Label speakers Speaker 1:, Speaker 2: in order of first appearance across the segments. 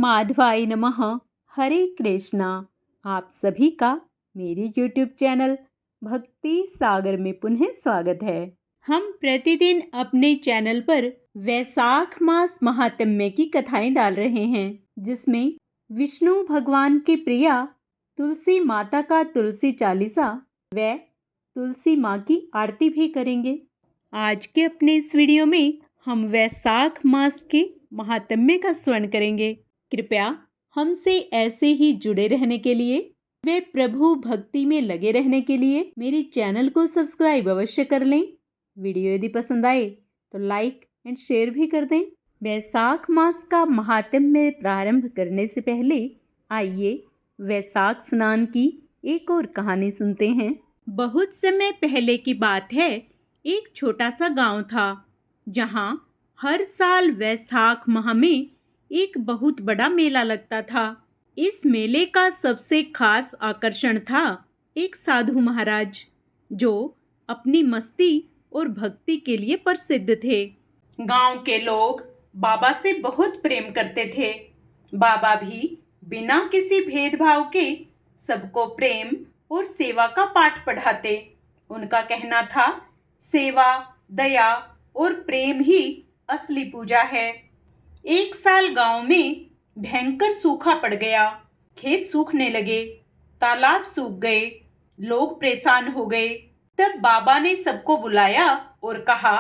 Speaker 1: माधवाय नमः। हरे कृष्णा। आप सभी का मेरे YouTube चैनल भक्ति सागर में पुनः स्वागत है। हम प्रतिदिन अपने चैनल पर वैशाख मास महात्म्य की कथाएं डाल रहे हैं, जिसमें विष्णु भगवान की प्रिया तुलसी माता का तुलसी चालीसा व तुलसी माँ की आरती भी करेंगे। आज के अपने इस वीडियो में हम वैशाख मास के महात्म्य का स्मरण करेंगे। कृपया हमसे ऐसे ही जुड़े रहने के लिए वे प्रभु भक्ति में लगे रहने के लिए मेरे चैनल को सब्सक्राइब अवश्य कर लें। वीडियो यदि पसंद आए तो लाइक एंड शेयर भी कर दें। वैशाख मास का महात्म्य प्रारंभ करने से पहले आइए वैशाख स्नान की एक और कहानी सुनते हैं। बहुत समय पहले की बात है। एक छोटा सा गांव था, जहां हर साल वैशाख माह में एक बहुत बड़ा मेला लगता था। इस मेले का सबसे खास आकर्षण था एक साधु महाराज, जो अपनी मस्ती और भक्ति के लिए प्रसिद्ध थे। गांव के लोग बाबा से बहुत प्रेम करते थे। बाबा भी बिना किसी भेदभाव के सबको प्रेम और सेवा का पाठ पढ़ाते। उनका कहना था, सेवा, दया और प्रेम ही असली पूजा है। एक साल गांव में भयंकर सूखा पड़ गया। खेत सूखने लगे, तालाब सूख गए, लोग परेशान हो गए। तब बाबा ने सबको बुलाया और कहा,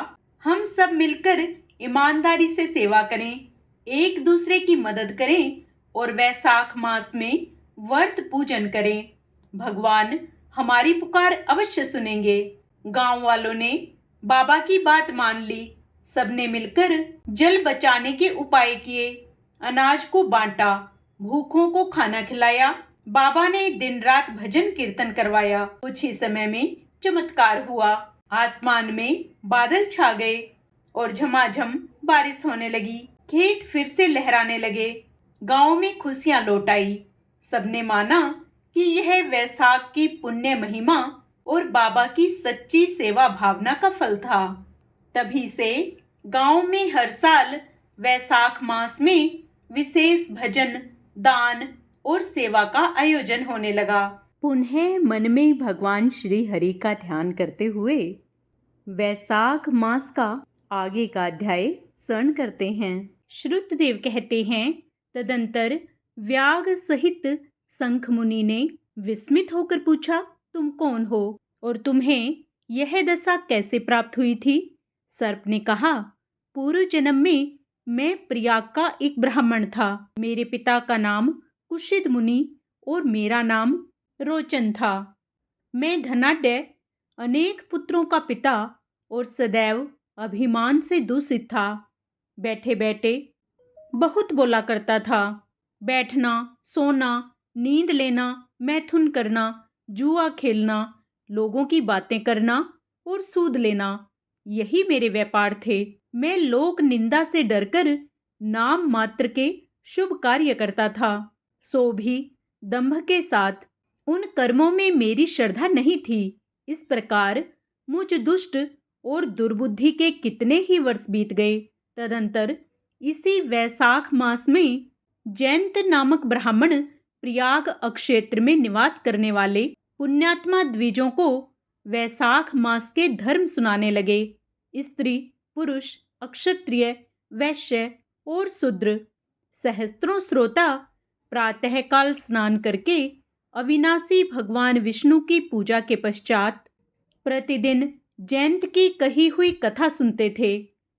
Speaker 1: हम सब मिलकर ईमानदारी से सेवा करें, एक दूसरे की मदद करें और वैशाख मास में व्रत पूजन करें। भगवान हमारी पुकार अवश्य सुनेंगे। गांव वालों ने बाबा की बात मान ली। सबने मिलकर जल बचाने के उपाय किए, अनाज को बांटा, भूखों को खाना खिलाया। बाबा ने दिन रात भजन कीर्तन करवाया। कुछ ही समय में चमत्कार हुआ। आसमान में बादल छा गए और झमाझम बारिश होने लगी। खेत फिर से लहराने लगे। गांव में खुशियां लौट आई। सबने माना कि यह वैशाख की पुण्य महिमा और बाबा की सच्ची सेवा भावना का फल था। तभी से गांव में हर साल वैशाख मास में विशेष भजन, दान और सेवा का आयोजन होने लगा। पुनः मन में भगवान श्री हरि का ध्यान करते हुए वैशाख मास का आगे का अध्याय स्मरण करते हैं। श्रुतदेव कहते हैं, तदंतर व्याघ्र सहित शंख मुनि ने विस्मित होकर पूछा, तुम कौन हो और तुम्हें यह दशा कैसे प्राप्त हुई थी? सर्प ने कहा, पूर्व जन्म में मैं प्रयाग का एक ब्राह्मण था। मेरे पिता का नाम कुशिद मुनि और मेरा नाम रोचन था। मैं धनाढ्य, अनेक पुत्रों का पिता और सदैव अभिमान से दूषित था। बैठे बैठे बहुत बोला करता था। बैठना, सोना, नींद लेना, मैथुन करना, जुआ खेलना, लोगों की बातें करना और सूद लेना, यही मेरे व्यापार थे। मैं लोक निंदा से डरकर नाम मात्र के शुभ कार्य करता था, सो भी दंभ के साथ। उन कर्मों में मेरी श्रद्धा नहीं थी। इस प्रकार मुझ दुष्ट और दुर्बुद्धि के कितने ही वर्ष बीत गए। तदंतर इसी वैशाख मास में जयंत नामक ब्राह्मण प्रयाग अक्षेत्र में निवास करने वाले पुण्यात्मा द्विजों को वैशाख मास के धर्म सुनाने लगे। स्त्री, पुरुष, अक्षत्रिय, वैश्य और शूद्र सहस्त्रों श्रोता प्रातःकाल स्नान करके अविनाशी भगवान विष्णु की पूजा के पश्चात प्रतिदिन जयंत की कही हुई कथा सुनते थे।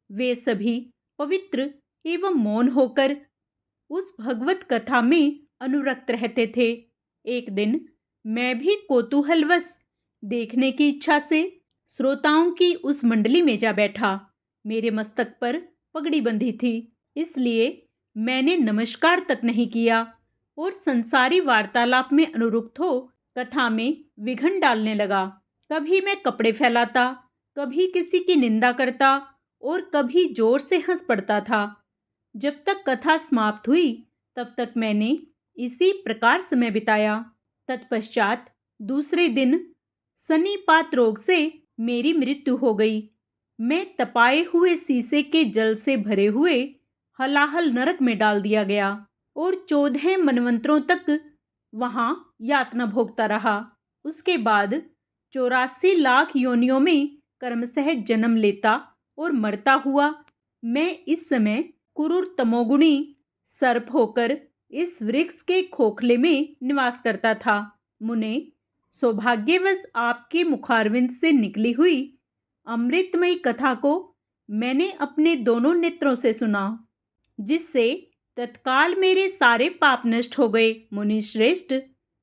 Speaker 1: वे सभी पवित्र एवं मौन होकर उस भगवत कथा में अनुरक्त रहते थे। एक दिन मैं भी कौतूहलवश देखने की इच्छा से श्रोताओं की उस मंडली में जा बैठा। मेरे मस्तक पर पगड़ी बंधी थी, इसलिए मैंने नमस्कार तक नहीं किया और संसारी वार्तालाप में अनुरक्त हो कथा में विघ्न डालने लगा। कभी मैं कपड़े फैलाता, कभी किसी की निंदा करता और कभी जोर से हंस पड़ता था। जब तक कथा समाप्त हुई तब तक मैंने इसी प्रकार समय बिताया। तत्पश्चात दूसरे दिन सन्निपात रोग से मेरी मृत्यु हो गई। मैं तपाए हुए शीशे के जल से भरे हुए हलाहल नरक में डाल दिया गया और 14 मनवंतरों तक वहाँ यातना भोगता रहा। उसके बाद 84 लाख योनियों में कर्मशः जन्म लेता और मरता हुआ मैं इस समय क्रूर तमोगुणी सर्प होकर इस वृक्ष के खोखले में निवास करता था। मुने, सौभाग्यवश आपके मुखारविंद से निकली हुई अमृतमयी कथा को मैंने अपने दोनों नेत्रों से सुना, जिससे तत्काल मेरे सारे पाप नष्ट हो गए। मुनि श्रेष्ठ,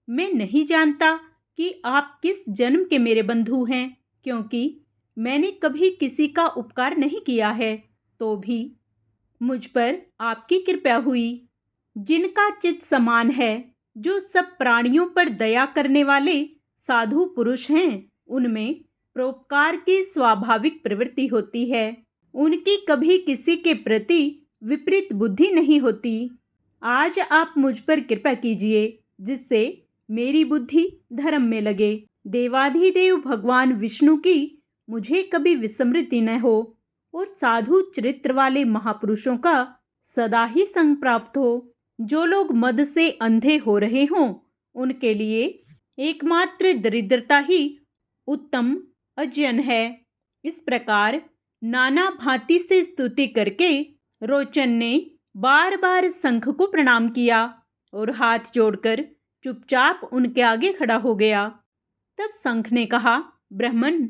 Speaker 1: मैं नहीं जानता कि आप किस जन्म के मेरे बंधु हैं, क्योंकि मैंने कभी किसी का उपकार नहीं किया है, तो भी मुझ पर आपकी कृपा हुई। जिनका चित्त समान है, जो सब प्राणियों पर दया करने वाले साधु पुरुष हैं, उनमें परोपकार की स्वाभाविक प्रवृत्ति होती है। उनकी कभी किसी के प्रति विपरीत बुद्धि नहीं होती। आज आप मुझ पर कृपा कीजिए, जिससे मेरी बुद्धि धर्म में लगे। देवाधिदेव भगवान विष्णु की मुझे कभी विस्मृति न हो और साधु चरित्र वाले महापुरुषों का सदा ही संग प्राप्त हो। जो लोग मद से अंधे हो रहे हों, उनके लिए एकमात्र दरिद्रता ही उत्तम अध्ययन है। इस प्रकार नाना भांति से स्तुति करके रोचन ने बार बार शंख को प्रणाम किया और हाथ जोड़कर चुपचाप उनके आगे खड़ा हो गया। तब शंख ने कहा, ब्राह्मण,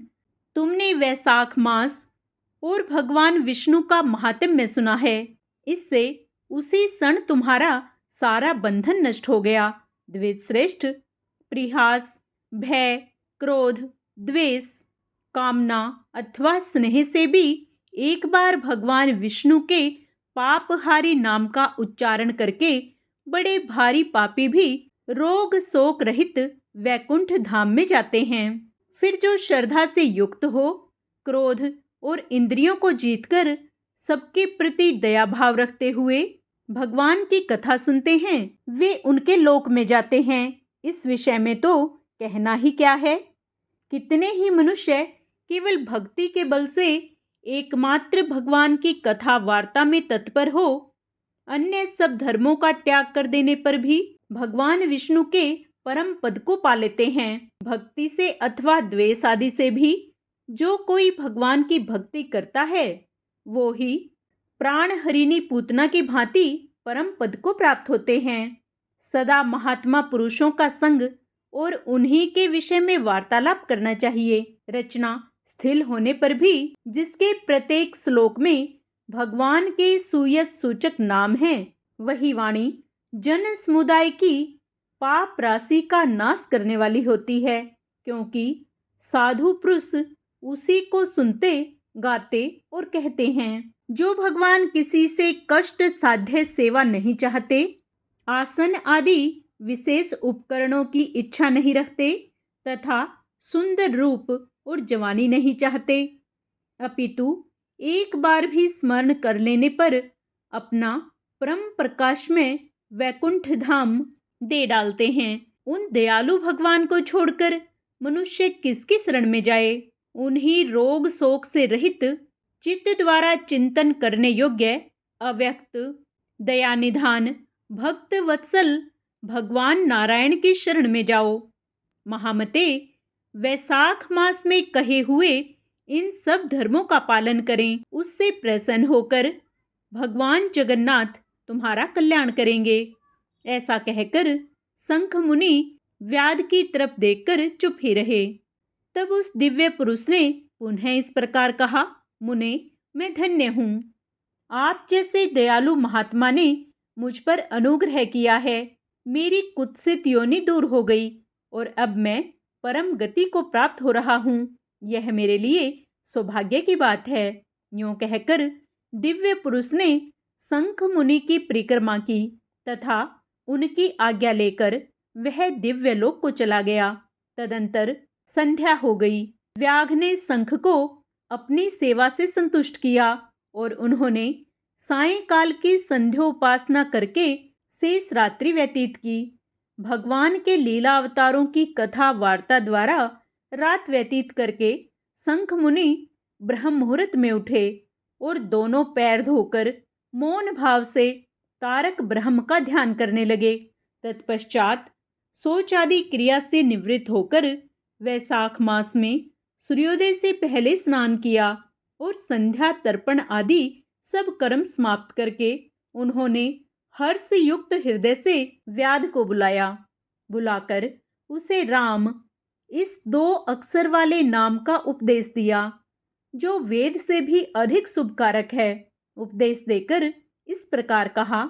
Speaker 1: तुमने वैशाख मास और भगवान विष्णु का महात्म्य सुना है। इससे उसी क्षण तुम्हारा सारा बंधन नष्ट हो गया। द्विज श्रेष्ठ, परिहास, भय, क्रोध, द्वेष, कामना अथवा स्नेह से भी एक बार भगवान विष्णु के पापहारी नाम का उच्चारण करके बड़े भारी पापी भी रोग शोक रहित वैकुंठ धाम में जाते हैं। फिर जो श्रद्धा से युक्त हो, क्रोध और इंद्रियों को जीतकर सबके प्रति दया भाव रखते हुए भगवान की कथा सुनते हैं, वे उनके लोक में जाते हैं। इस विषय में तो कहना ही क्या है। कितने ही मनुष्य केवल भक्ति के बल से एकमात्र भगवान की कथा वार्ता में तत्पर हो, अन्य सब धर्मों का त्याग कर देने पर भी भगवान विष्णु के परम पद को पा लेते हैं। भक्ति से अथवा द्वेष आदि से भी जो कोई भगवान की भक्ति करता है, वो ही प्राण हरिणी पूतना की भांति परम पद को प्राप्त होते हैं। सदा महात्मा पुरुषों का संग और उन्हीं के विषय में वार्तालाप करना चाहिए। रचना स्थिर होने पर भी जिसके प्रत्येक श्लोक में भगवान के सुयश सूचक नाम है, वही वाणी जन समुदाय की पाप राशि का नाश करने वाली होती है, क्योंकि साधु पुरुष उसी को सुनते, गाते और कहते हैं। जो भगवान किसी से कष्ट साध्य सेवा नहीं चाहते, आसन आदि विशेष उपकरणों की इच्छा नहीं रखते तथा सुंदर रूप और जवानी नहीं चाहते, अपितु एक बार भी स्मरण कर लेने पर अपना परम प्रकाश में वैकुंठ धाम दे डालते हैं, उन दयालु भगवान को छोड़कर मनुष्य किसकी शरण में जाए। उन्हीं रोग शोक से रहित चित्त द्वारा चिंतन करने योग्य अव्यक्त दयानिधान भक्त वत्सल भगवान नारायण की शरण में जाओ। महामते, वैशाख मास में कहे हुए इन सब धर्मों का पालन करें, उससे प्रसन्न होकर भगवान जगन्नाथ तुम्हारा कल्याण करेंगे। ऐसा कहकर शंख मुनि व्याध की तरफ देखकर चुप ही रहे। तब उस दिव्य पुरुष ने पुनः इस प्रकार कहा, मुने, मैं धन्य हूँ। आप जैसे दयालु महात्मा ने मुझ पर अनुग्रह किया है। मेरी कुत्सित योनि दूर हो गई और अब मैं परम गति को प्राप्त हो रहा हूँ। यह मेरे लिए सौभाग्य की बात है। यूँ कहकर दिव्य पुरुष ने शंख मुनि की परिक्रमा की तथा उनकी आज्ञा लेकर वह दिव्य लोक को चला गया। तदंतर संध्या हो गई। व्याघ ने शंख को अपनी सेवा से संतुष्ट किया और उन्होंने सायंकाल की संध्योपासना करके शेष रात्रि व्यतीत की। भगवान के लीला अवतारों की कथा वार्ता द्वारा रात व्यतीत करके शंख मुनि ब्रह्म मुहूर्त में उठे और दोनों पैर धोकर मौन भाव से तारक ब्रह्म का ध्यान करने लगे। तत्पश्चात शौच आदि क्रिया से निवृत्त होकर वैशाख मास में सूर्योदय से पहले स्नान किया और संध्या तर्पण आदि सब कर्म समाप्त करके उन्होंने हर्ष युक्त हृदय से व्याध को बुलाया। बुलाकर उसे राम इस 2 अक्षर वाले नाम का उपदेश दिया, जो वेद से भी अधिक शुभकारक है। उपदेश देकर इस प्रकार कहा,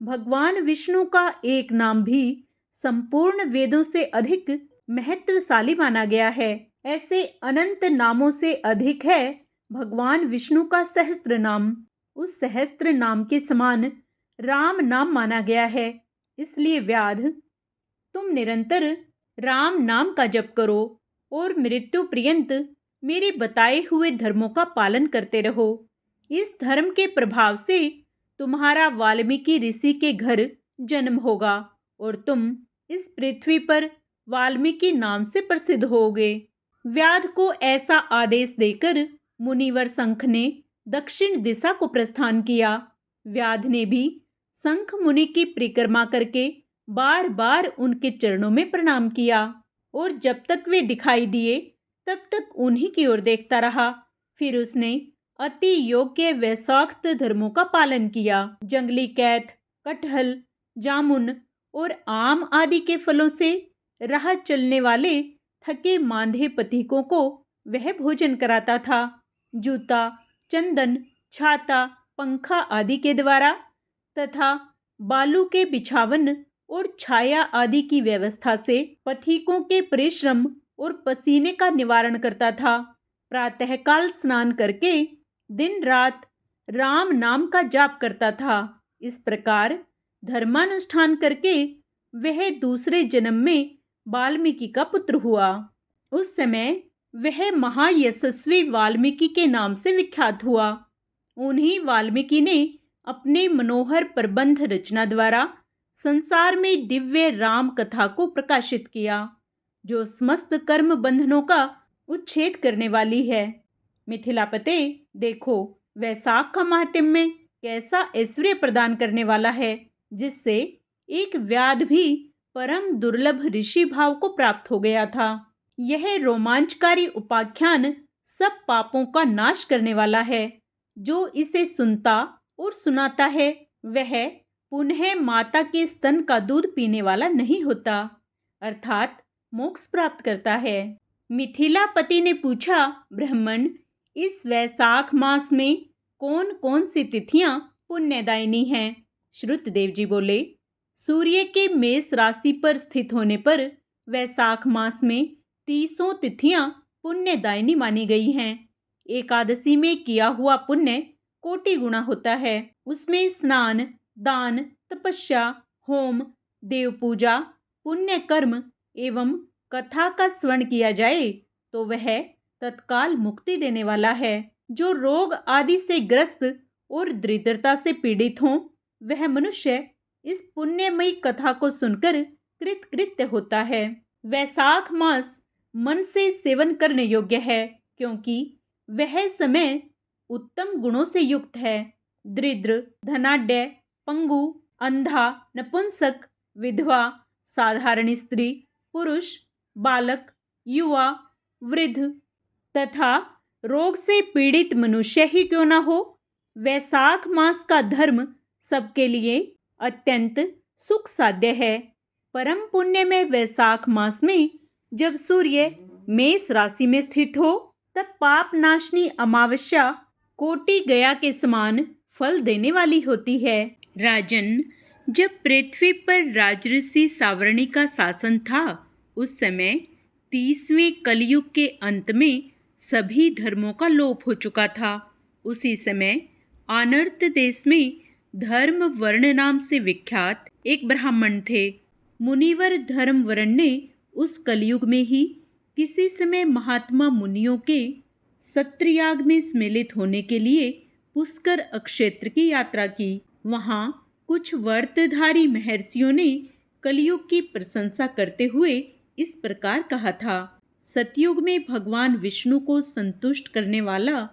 Speaker 1: भगवान विष्णु का एक नाम भी संपूर्ण वेदों से अधिक महत्वशाली माना गया है। ऐसे अनंत नामों से अधिक है भगवान विष्णु का सहस्त्र नाम। उस सहस्त्र नाम के समान राम नाम माना गया है। इसलिए व्याध, तुम निरंतर राम नाम का जप करो और मृत्यु पर्यंत मेरे बताए हुए धर्मों का पालन करते रहो। इस धर्म के प्रभाव से तुम्हारा वाल्मीकि ऋषि के घर जन्म होगा और तुम इस पृथ्वी पर वाल्मीकि नाम से प्रसिद्ध होगे। व्याध को ऐसा आदेश देकर मुनिवर शंख ने दक्षिण दिशा को प्रस्थान किया। व्याध ने भी शंख मुनि की परिक्रमा करके बार बार उनके चरणों में प्रणाम किया और जब तक वे दिखाई दिए तब तक उन्हीं की ओर देखता रहा। फिर उसने अति योग्य वैशाक्त धर्मों का पालन किया। जंगली कैथ, कटहल, जामुन और आम आदि के फलों से राह चलने वाले थके मांदे पथिकों को वह भोजन कराता था। जूता, चंदन, छाता, पंखा आदि के द्वारा तथा बालू के बिछावन और छाया आदि की व्यवस्था से पथिकों के परिश्रम और पसीने का निवारण करता था। प्रातःकाल स्नान करके दिन रात राम नाम का जाप करता था। इस प्रकार धर्मानुष्ठान करके वह दूसरे जन्म में वाल्मीकि का पुत्र हुआ। उस समय वह महायशस्वी वाल्मीकि के नाम से विख्यात हुआ। उन्हीं वाल्मीकि ने अपने मनोहर प्रबंध रचना द्वारा संसार में दिव्य राम कथा को प्रकाशित किया, जो समस्त कर्म बंधनों का उच्छेद करने वाली है। मिथिलापते, देखो वैशाख का महात्म्य कैसा ऐश्वर्य प्रदान करने वाला है, जिससे एक व्याध भी परम दुर्लभ ऋषि भाव को प्राप्त हो गया था। यह रोमांचकारी उपाख्यान सब पापों का नाश करने वाला है। जो इसे सुनता और सुनाता है वह पुनः माता के स्तन का दूध पीने वाला नहीं होता, अर्थात मोक्ष प्राप्त करता है। मिथिलापति ने पूछा, ब्राह्मण, इस वैशाख मास में कौन कौन सी तिथियां पुण्यदायिनी हैं? श्रुतदेव जी बोले, सूर्य के मेष राशि पर स्थित होने पर वैशाख मास में 30 तिथियां पुण्यदायिनी मानी गई हैं। एकादशी में किया हुआ पुण्य कोटि गुना होता है। उसमें स्नान, दान, तपस्या, होम, देव पूजा, पुण्य कर्म एवं कथा का श्रवण किया जाए तो वह तत्काल मुक्ति देने वाला है। जो रोग आदि से ग्रस्त और दरिद्रता से पीड़ित हों, वह मनुष्य इस पुण्यमयी कथा को सुनकर कृतकृत्य होता है। वैशाख मास मन से सेवन करने योग्य है, क्योंकि वह समय उत्तम गुणों से युक्त है। दरिद्र, धनाढ्य, पंगु, अंधा, नपुंसक, विधवा, साधारण स्त्री, पुरुष, बालक, युवा, वृद्ध तथा रोग से पीड़ित मनुष्य ही क्यों न हो, वैशाख मास का धर्म सबके लिए अत्यंत सुख साध्य है। परम पुण्य में वैशाख मास में जब सूर्य मेष राशि में स्थित हो, तब पाप नाशनी अमावस्या कोटि गया के समान फल देने वाली होती है। राजन, जब पृथ्वी पर राजऋषि सावर्णी का शासन था, उस समय 30वें कलयुग के अंत में सभी धर्मों का लोप हो चुका था। उसी समय आनर्त देश में धर्म वर्ण नाम से विख्यात एक ब्राह्मण थे। मुनिवर धर्मवर्ण ने उस कलयुग में ही किसी समय महात्मा मुनियों के सत्रयाग में सम्मिलित होने के लिए पुष्कर अक्षेत्र की यात्रा की। वहाँ कुछ व्रतधारी महर्षियों ने कलयुग की प्रशंसा करते हुए इस प्रकार कहा था, सतयुग में भगवान विष्णु को संतुष्ट करने वाला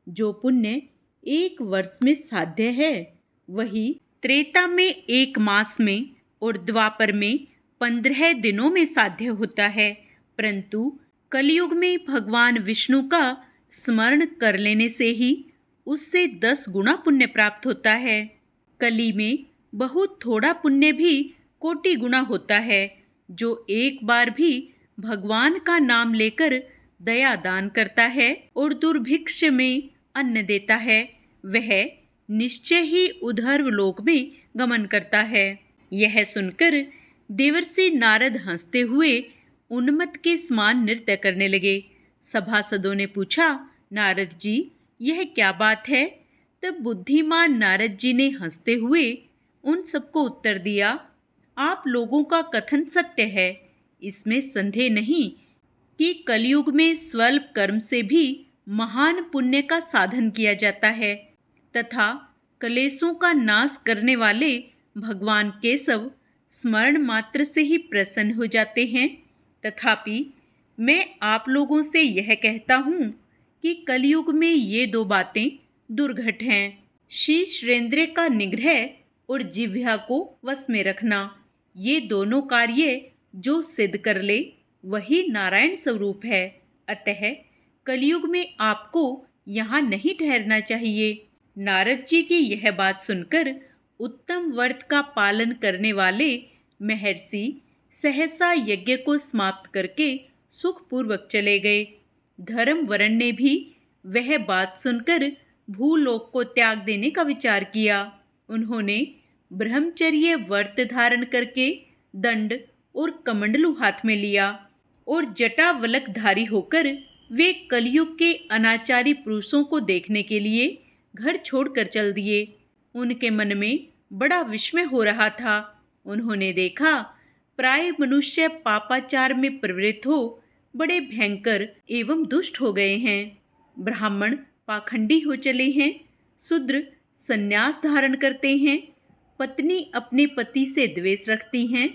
Speaker 1: जो पुण्य 1 वर्ष में साध्य है, वही त्रेता में 1 मास में और द्वापर में 15 दिनों में साध्य होता है, परंतु कलयुग में भगवान विष्णु का स्मरण कर लेने से ही उससे 10 गुना पुण्य प्राप्त होता है। कली में बहुत थोड़ा पुण्य भी कोटि गुना होता है। जो एक बार भी भगवान का नाम लेकर दया दान करता है और दुर्भिक्ष में अन्न देता है, वह निश्चय ही ऊर्ध्व लोक में गमन करता है। यह सुनकर देवर्षि नारद हंसते हुए उन्मत्त के समान नृत्य करने लगे। सभासदों ने पूछा, नारद जी, यह क्या बात है? तब बुद्धिमान नारद जी ने हंसते हुए उन सबको उत्तर दिया, आप लोगों का कथन सत्य है। इसमें संदेह नहीं कि कलयुग में स्वल्प कर्म से भी महान पुण्य का साधन किया जाता है तथा क्लेशों का नाश करने वाले भगवान केशव स्मरण मात्र से ही प्रसन्न हो जाते हैं। तथापि मैं आप लोगों से यह कहता हूँ कि कलयुग में ये 2 बातें दुर्घट हैं। शीर्षेंद्र का निग्रह और जिह्वा को वश में रखना। ये दोनों कार्य जो सिद्ध कर ले वही नारायण स्वरूप है। अतः कलयुग में आपको यहाँ नहीं ठहरना चाहिए। नारद जी की यह बात सुनकर उत्तम व्रत का पालन करने वाले महर्षि सहसा यज्ञ को समाप्त करके सुखपूर्वक चले गए। धर्मवरण ने भी वह बात सुनकर भूलोक को त्याग देने का विचार किया। उन्होंने ब्रह्मचर्य व्रत धारण करके दंड और कमंडलू हाथ में लिया और जटावलकधारी होकर वे कलयुग के अनाचारी पुरुषों को देखने के लिए घर छोड़कर चल दिए। उनके मन में बड़ा विस्मय हो रहा था। उन्होंने देखा प्राय मनुष्य पापाचार में प्रवृत्त हो बड़े भयंकर एवं दुष्ट हो गए हैं। ब्राह्मण पाखंडी हो चले हैं, शूद्र संन्यास धारण करते हैं, पत्नी अपने पति से द्वेष रखती हैं,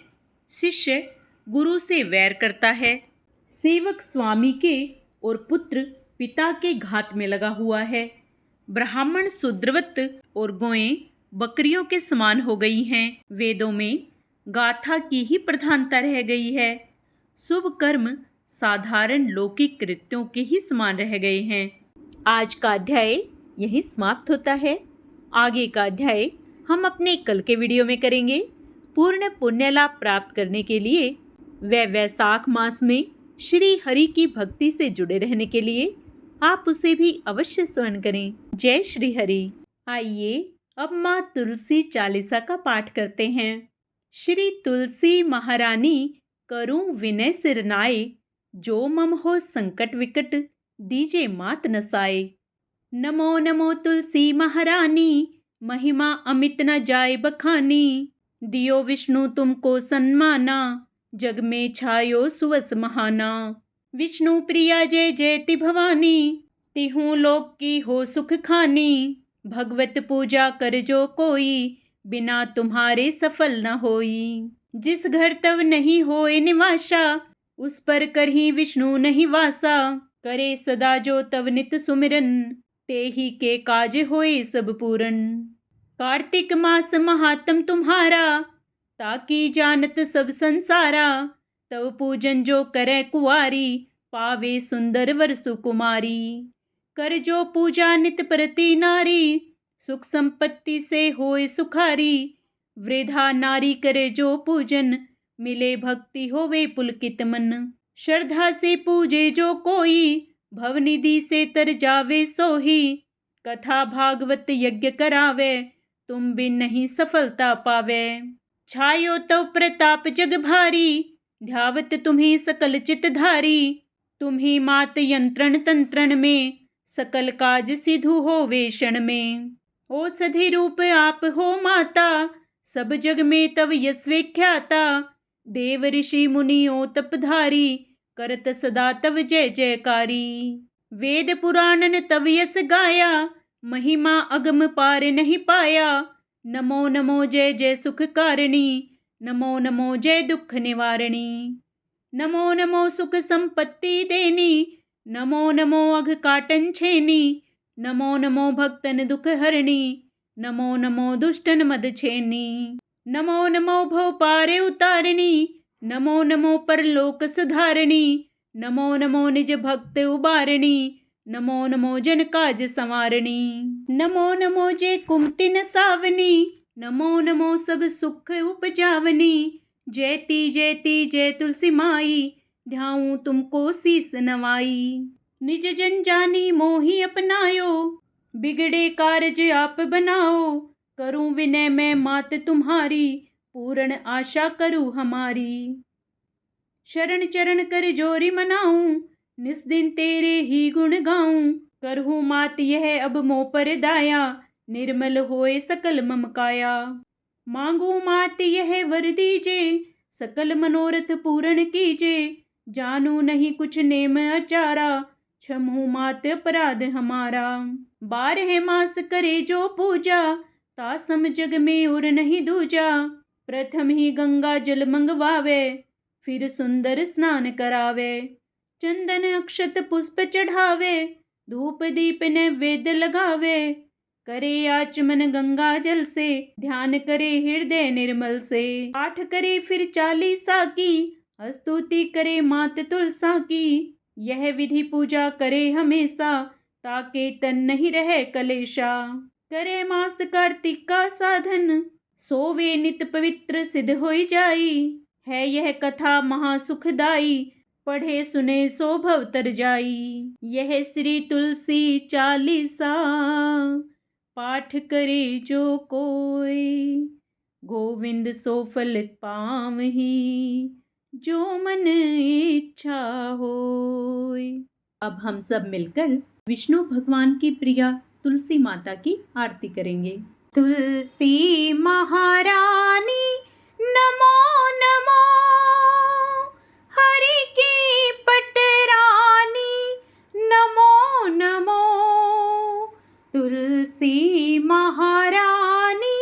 Speaker 1: शिष्य गुरु से वैर करता है, सेवक स्वामी के और पुत्र पिता के घात में लगा हुआ है। ब्राह्मण शूद्रवत और गौएं बकरियों के समान हो गई हैं। वेदों में गाथा की ही प्रधानता रह गई है। शुभ कर्म साधारण लौकिक कृत्यों के ही समान रह गए हैं। आज का अध्याय यहीं समाप्त होता है। आगे का अध्याय हम अपने कल के वीडियो में करेंगे। पूर्ण पुण्य लाभ प्राप्त करने के लिए व वैशाख मास में श्री हरि की भक्ति से जुड़े रहने के लिए आप उसे भी अवश्य स्मरण करें। जय श्री हरि। आइए अब माँ तुलसी चालीसा का पाठ करते हैं। श्री तुलसी महारानी करूं विनय सिरनाए, जो मम हो संकट विकट दीजे मात नसाए। नमो नमो तुलसी महारानी, महिमा अमित न जाए बखानी। दियो विष्णु तुमको सन्माना, जग में छायो सुवस महाना। विष्णु प्रिया जय जयति भवानी, तिहु लोक की हो सुख खानी। भगवत पूजा कर जो कोई, बिना तुम्हारे सफल न होई। जिस घर तव नहीं होए निवासा, उस पर करही विष्णु नहीं वासा। करे सदा जो तव नित सुमिरन, ते ही के काज होए सब पूरन। कार्तिक मास महात्म तुम्हारा, ताकि जानत सब संसारा। तव पूजन जो करे कुवारी, पावे सुंदर वर सुकुमारी। कर जो पूजा नित प्रति नारी, सुख संपत्ति से होए सुखारी। वृद्धा नारी करे जो पूजन, मिले भक्ति होवे पुलकित मन। श्रद्धा से पूजे जो कोई, भवनिधि से तर जावे सोही। कथा भागवत यज्ञ करावे, तुम बिन नहीं सफलता पावे। छायो तव प्रताप जग भारी, ध्यावत तुम्हें सकल चित धारी। तुम्ही मात यंत्रण तंत्रण में, सकल काज सिधु होवे क्षण में। औषधि रूप आप हो माता, सब जग में तव यश विख्याता। देव ऋषि मुनियों तपधारी, करत सदा तव जय जयकारी। वेद पुराणन तव यश गाया, महिमा अगम पार नहीं पाया। नमो नमो जय जय सुख कारिणी, नमो नमो जय दुख निवारणी। नमो नमो सुख संपत्ति देनी, नमो नमो अघ काटन छेनी। नमो नमो भक्तन दुख हरणी, नमो नमो दुष्टन मद छेनी। नमो नमो भव पारे उतारणी, नमो नमो परलोक सुधारणी। नमो नमो निज भक्त उबारणी, नमो नमो जन काज संवारणी। नमो नमो जे कुमति नसावनी, नमो नमो सब सुख उपजावनी। जयति जयति जय तुलसी माई, ध्याऊं तुमको शीस नवाई। निज जन जानी मोहि अपनायो, बिगड़े कारज आप बनाओ। करूं विनय मैं मात तुम्हारी, पूर्ण आशा करूं हमारी। शरण चरण कर जोरी मनाऊं, निस दिन तेरे ही गुण गाऊं। करहूं मात यह अब मोह पर दाया, निर्मल होए सकल मम काया। मांगू मात यह वर दीजे, सकल मनोरथ पूर्ण कीजे। जानू नहीं कुछ नेम अचारा, क्षमहु मात अपराध हमारा। 12 मास करे जो पूजा, तासम जग में और नहीं दूजा। प्रथम ही गंगा जल मंगवावे, फिर सुंदर स्नान करावे। चंदन अक्षत पुष्प चढ़ावे, धूप दीप नैवेद्य लगावे। करे आचमन गंगा जल से, ध्यान करे हृदय निर्मल से। पाठ करे फिर 40 की, स्तुति करे मात तुलसा की। यह विधि पूजा करे हमेशा, ताके तन नहीं रहे कलेशा। करे मास कार्तिक का साधन, सोवे नित पवित्र सिद्ध होई जाई। है यह कथा महासुखदाई, पढ़े सुने सो भव तर जाई। यह श्री तुलसी 40 पाठ करे जो कोई। गोविंद सो फल पावही, जो मन इच्छा होय। अब हम सब मिलकर विष्णु भगवान की प्रिया तुलसी माता की आरती करेंगे। तुलसी महारानी नमो नमो, हरि की पटरानी नमो नमो। तुलसी महारानी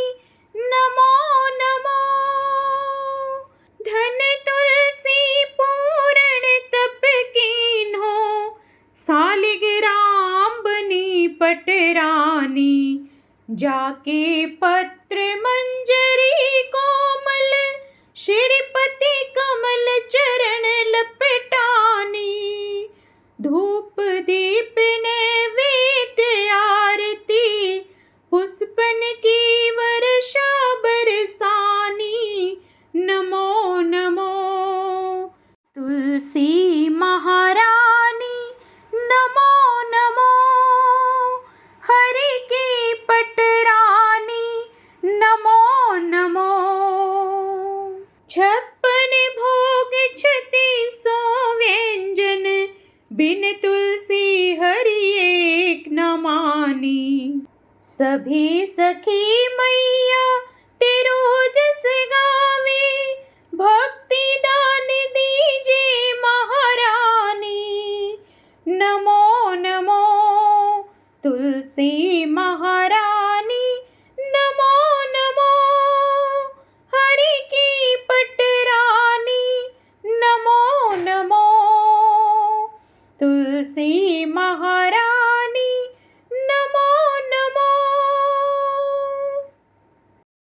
Speaker 1: नमो नमो, धन तुलसी पूर्ण तप कीन्हो। सालिग्राम बनी पटरानी, जाके पत्र मंजरी कोमल। श्रीपति कमल चरण लपटानी, धूप दीप नैवेद्य आरती। पुष्पन की वर्षा बरसानी, नमो नमो। तुलसी महारानी नमो नमो, हरि की पटरानी नमो नमो। 56 भोग 36 व्यंजन, बिन तुलसी हरि एक न मानी। सभी सखी मैया तेरो जस गावे, भक्ति दान दीजे महारानी। नमो नमो तुलसी महारानी।